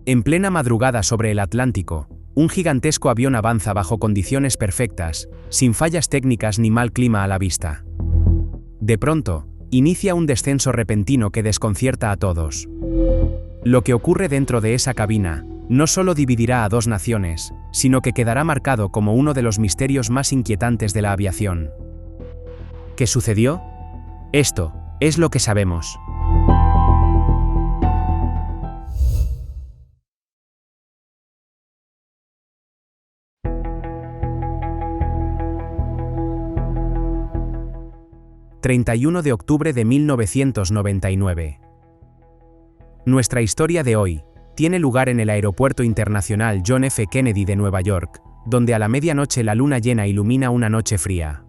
En plena madrugada sobre el Atlántico, un gigantesco avión avanza bajo condiciones perfectas, sin fallas técnicas ni mal clima a la vista. De pronto, inicia un descenso repentino que desconcierta a todos. Lo que ocurre dentro de esa cabina no solo dividirá a dos naciones, sino que quedará marcado como uno de los misterios más inquietantes de la aviación. ¿Qué sucedió? Esto es lo que sabemos. ...31 de octubre de 1999. Nuestra historia de hoy tiene lugar en el Aeropuerto Internacional John F. Kennedy de Nueva York, donde a la medianoche la luna llena ilumina una noche fría.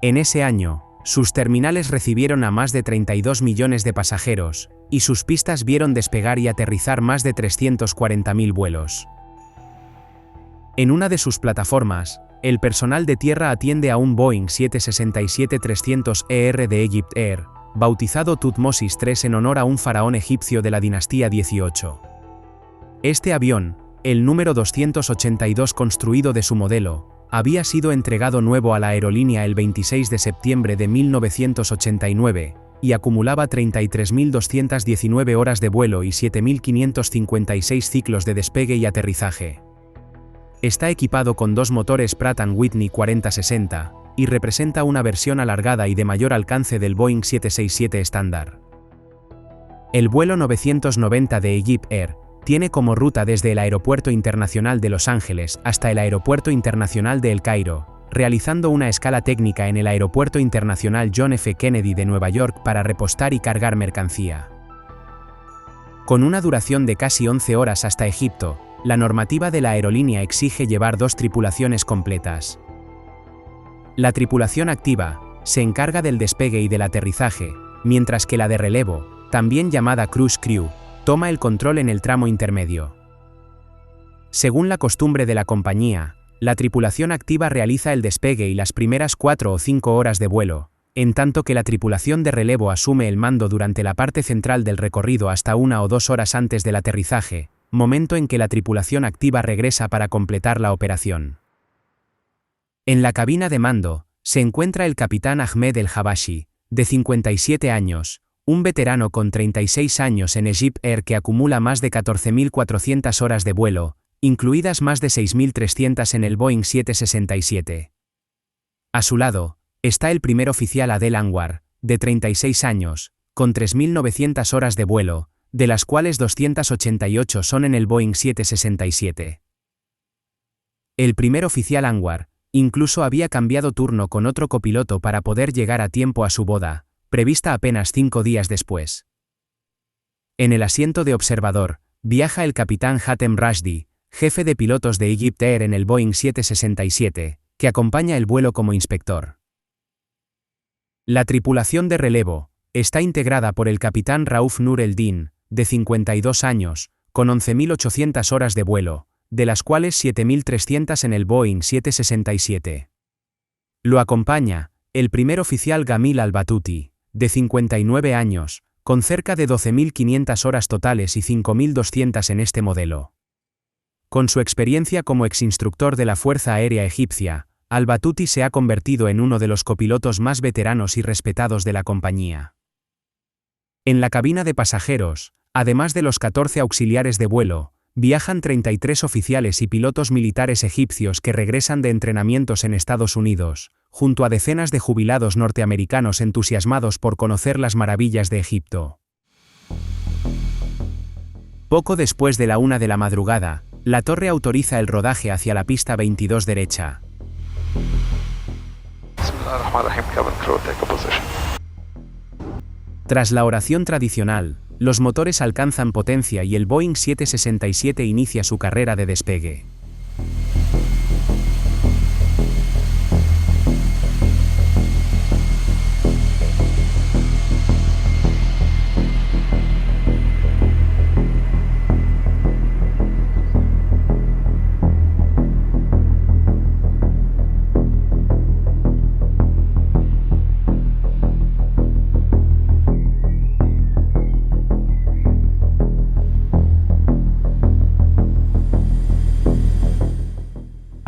En ese año, sus terminales recibieron a más de 32 millones de pasajeros, y sus pistas vieron despegar y aterrizar más de 340.000 vuelos. En una de sus plataformas, el personal de tierra atiende a un Boeing 767-300ER de Egypt Air, bautizado Tutmosis III en honor a un faraón egipcio de la dinastía 18. Este avión, el número 282 construido de su modelo, había sido entregado nuevo a la aerolínea el 26 de septiembre de 1989, y acumulaba 33.219 horas de vuelo y 7.556 ciclos de despegue y aterrizaje. Está equipado con dos motores Pratt & Whitney 4060, y representa una versión alargada y de mayor alcance del Boeing 767 estándar. El vuelo 990 de Egypt Air tiene como ruta desde el Aeropuerto Internacional de Los Ángeles hasta el Aeropuerto Internacional de El Cairo, realizando una escala técnica en el Aeropuerto Internacional John F. Kennedy de Nueva York para repostar y cargar mercancía. Con una duración de casi 11 horas hasta Egipto, la normativa de la aerolínea exige llevar dos tripulaciones completas. La tripulación activa se encarga del despegue y del aterrizaje, mientras que la de relevo, también llamada Cruise Crew, toma el control en el tramo intermedio. Según la costumbre de la compañía, la tripulación activa realiza el despegue y las primeras 4 o 5 horas de vuelo, en tanto que la tripulación de relevo asume el mando durante la parte central del recorrido hasta 1 o 2 horas antes del aterrizaje, momento en que la tripulación activa regresa para completar la operación. En la cabina de mando, se encuentra el capitán Ahmed El-Habashi, de 57 años, un veterano con 36 años en Egypt Air que acumula más de 14.400 horas de vuelo, incluidas más de 6.300 en el Boeing 767. A su lado, está el primer oficial Adel Anwar, de 36 años, con 3.900 horas de vuelo, de las cuales 288 son en el Boeing 767. El primer oficial Anwar incluso había cambiado turno con otro copiloto para poder llegar a tiempo a su boda, prevista apenas 5 días después. En el asiento de observador, viaja el capitán Hatem Rashdi, jefe de pilotos de Egypt Air en el Boeing 767, que acompaña el vuelo como inspector. La tripulación de relevo está integrada por el capitán Rauf Nur el-Din, de 52 años, con 11.800 horas de vuelo, de las cuales 7.300 en el Boeing 767. Lo acompaña el primer oficial Gamil Al-Batuti, de 59 años, con cerca de 12.500 horas totales y 5.200 en este modelo. Con su experiencia como exinstructor de la Fuerza Aérea Egipcia, Al-Batuti se ha convertido en uno de los copilotos más veteranos y respetados de la compañía. En la cabina de pasajeros, además de los 14 auxiliares de vuelo, viajan 33 oficiales y pilotos militares egipcios que regresan de entrenamientos en Estados Unidos, junto a decenas de jubilados norteamericanos entusiasmados por conocer las maravillas de Egipto. Poco después de la 1 de la madrugada, la torre autoriza el rodaje hacia la pista 22 derecha. Tras la oración tradicional, los motores alcanzan potencia y el Boeing 767 inicia su carrera de despegue.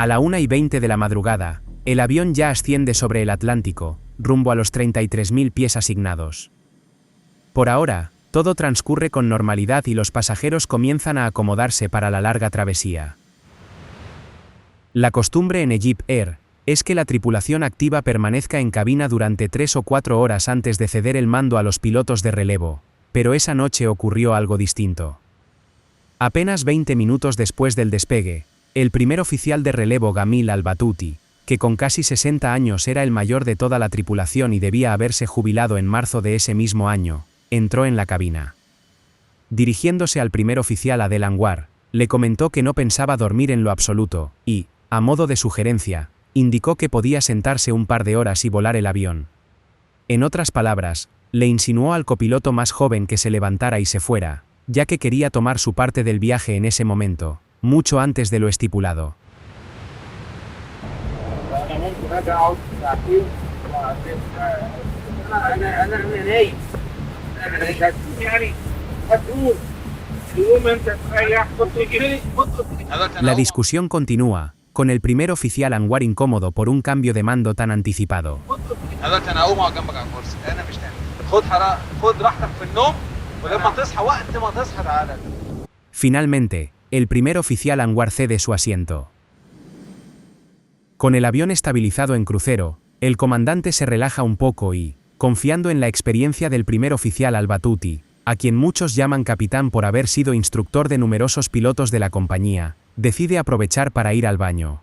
A la 1:20 de la madrugada, el avión ya asciende sobre el Atlántico, rumbo a los 33.000 pies asignados. Por ahora, todo transcurre con normalidad y los pasajeros comienzan a acomodarse para la larga travesía. La costumbre en Egypt Air es que la tripulación activa permanezca en cabina durante 3 o 4 horas antes de ceder el mando a los pilotos de relevo, pero esa noche ocurrió algo distinto. Apenas 20 minutos después del despegue, el primer oficial de relevo Gamil al-Batouti, que con casi 60 años era el mayor de toda la tripulación y debía haberse jubilado en marzo de ese mismo año, entró en la cabina. Dirigiéndose al primer oficial Adel Anwar, le comentó que no pensaba dormir en lo absoluto, y, a modo de sugerencia, indicó que podía sentarse un par de horas y volar el avión. En otras palabras, le insinuó al copiloto más joven que se levantara y se fuera, ya que quería tomar su parte del viaje en ese momento, mucho antes de lo estipulado. La discusión continúa, con el primer oficial Anwar incómodo por un cambio de mando tan anticipado. Finalmente, el primer oficial Anwar cede su asiento. Con el avión estabilizado en crucero, el comandante se relaja un poco y, confiando en la experiencia del primer oficial al-Batouti, a quien muchos llaman capitán por haber sido instructor de numerosos pilotos de la compañía, decide aprovechar para ir al baño.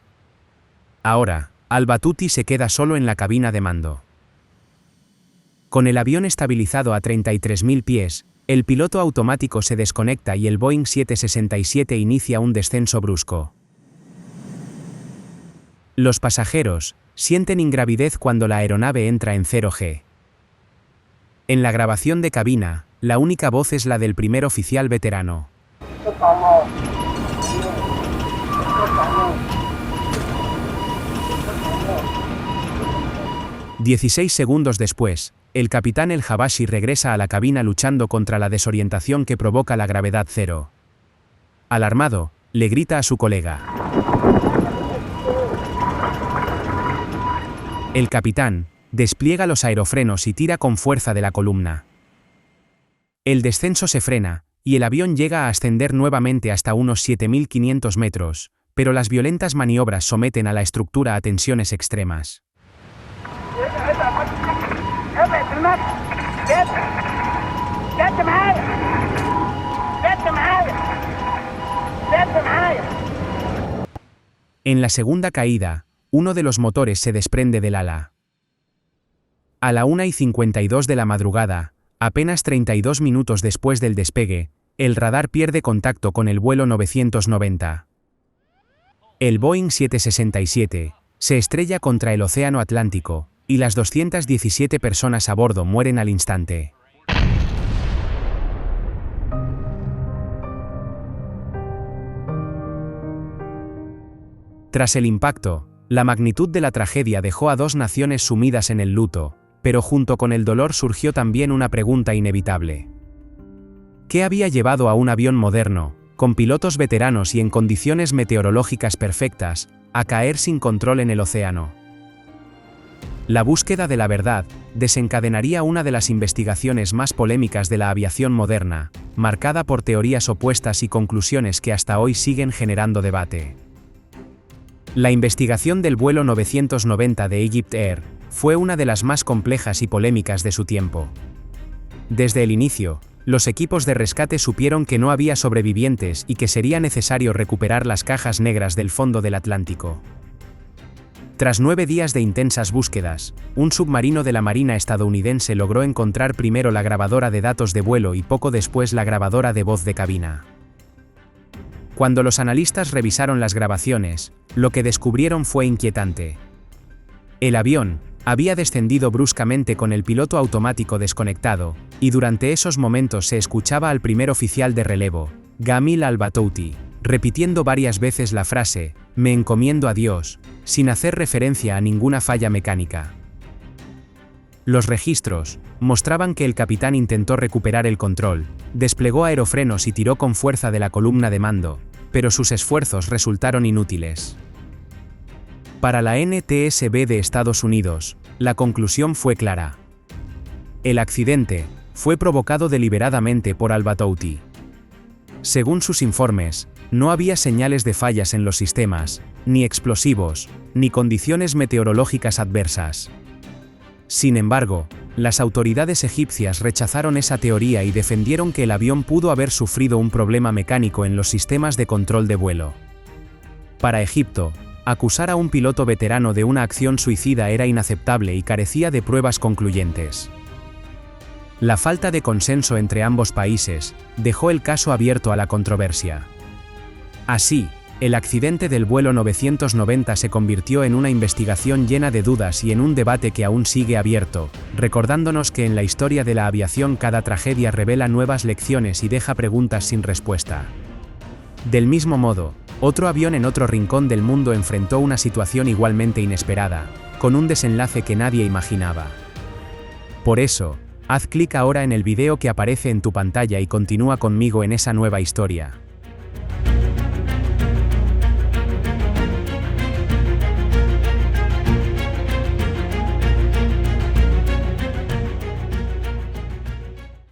Ahora, al-Batouti se queda solo en la cabina de mando. Con el avión estabilizado a 33.000 pies, el piloto automático se desconecta y el Boeing 767 inicia un descenso brusco. Los pasajeros sienten ingravidez cuando la aeronave entra en 0G. En la grabación de cabina, la única voz es la del primer oficial veterano. 16 segundos después, el capitán El Habashi regresa a la cabina luchando contra la desorientación que provoca la gravedad cero. Alarmado, le grita a su colega. El capitán despliega los aerofrenos y tira con fuerza de la columna. El descenso se frena, y el avión llega a ascender nuevamente hasta unos 7.500 metros, pero las violentas maniobras someten a la estructura a tensiones extremas. En la segunda caída, uno de los motores se desprende del ala. A la 1:52 de la madrugada, apenas 32 minutos después del despegue, el radar pierde contacto con el vuelo 990. El Boeing 767 se estrella contra el Océano Atlántico, y las 217 personas a bordo mueren al instante. Tras el impacto, la magnitud de la tragedia dejó a 2 naciones sumidas en el luto, pero junto con el dolor surgió también una pregunta inevitable. ¿Qué había llevado a un avión moderno, con pilotos veteranos y en condiciones meteorológicas perfectas, a caer sin control en el océano? La búsqueda de la verdad desencadenaría una de las investigaciones más polémicas de la aviación moderna, marcada por teorías opuestas y conclusiones que hasta hoy siguen generando debate. La investigación del vuelo 990 de Egypt Air fue una de las más complejas y polémicas de su tiempo. Desde el inicio, los equipos de rescate supieron que no había sobrevivientes y que sería necesario recuperar las cajas negras del fondo del Atlántico. Tras 9 días de intensas búsquedas, un submarino de la Marina estadounidense logró encontrar primero la grabadora de datos de vuelo y poco después la grabadora de voz de cabina. Cuando los analistas revisaron las grabaciones, lo que descubrieron fue inquietante. El avión había descendido bruscamente con el piloto automático desconectado, y durante esos momentos se escuchaba al primer oficial de relevo, Gamil al-Batouti, repitiendo varias veces la frase, «Me encomiendo a Dios», sin hacer referencia a ninguna falla mecánica. Los registros mostraban que el capitán intentó recuperar el control, desplegó aerofrenos y tiró con fuerza de la columna de mando, pero sus esfuerzos resultaron inútiles. Para la NTSB de Estados Unidos, la conclusión fue clara. El accidente fue provocado deliberadamente por Al-Batouti. Según sus informes, no había señales de fallas en los sistemas, ni explosivos, ni condiciones meteorológicas adversas. Sin embargo, las autoridades egipcias rechazaron esa teoría y defendieron que el avión pudo haber sufrido un problema mecánico en los sistemas de control de vuelo. Para Egipto, acusar a un piloto veterano de una acción suicida era inaceptable y carecía de pruebas concluyentes. La falta de consenso entre ambos países dejó el caso abierto a la controversia. Así, el accidente del vuelo 990 se convirtió en una investigación llena de dudas y en un debate que aún sigue abierto, recordándonos que en la historia de la aviación cada tragedia revela nuevas lecciones y deja preguntas sin respuesta. Del mismo modo, otro avión en otro rincón del mundo enfrentó una situación igualmente inesperada, con un desenlace que nadie imaginaba. Por eso, haz clic ahora en el video que aparece en tu pantalla y continúa conmigo en esa nueva historia.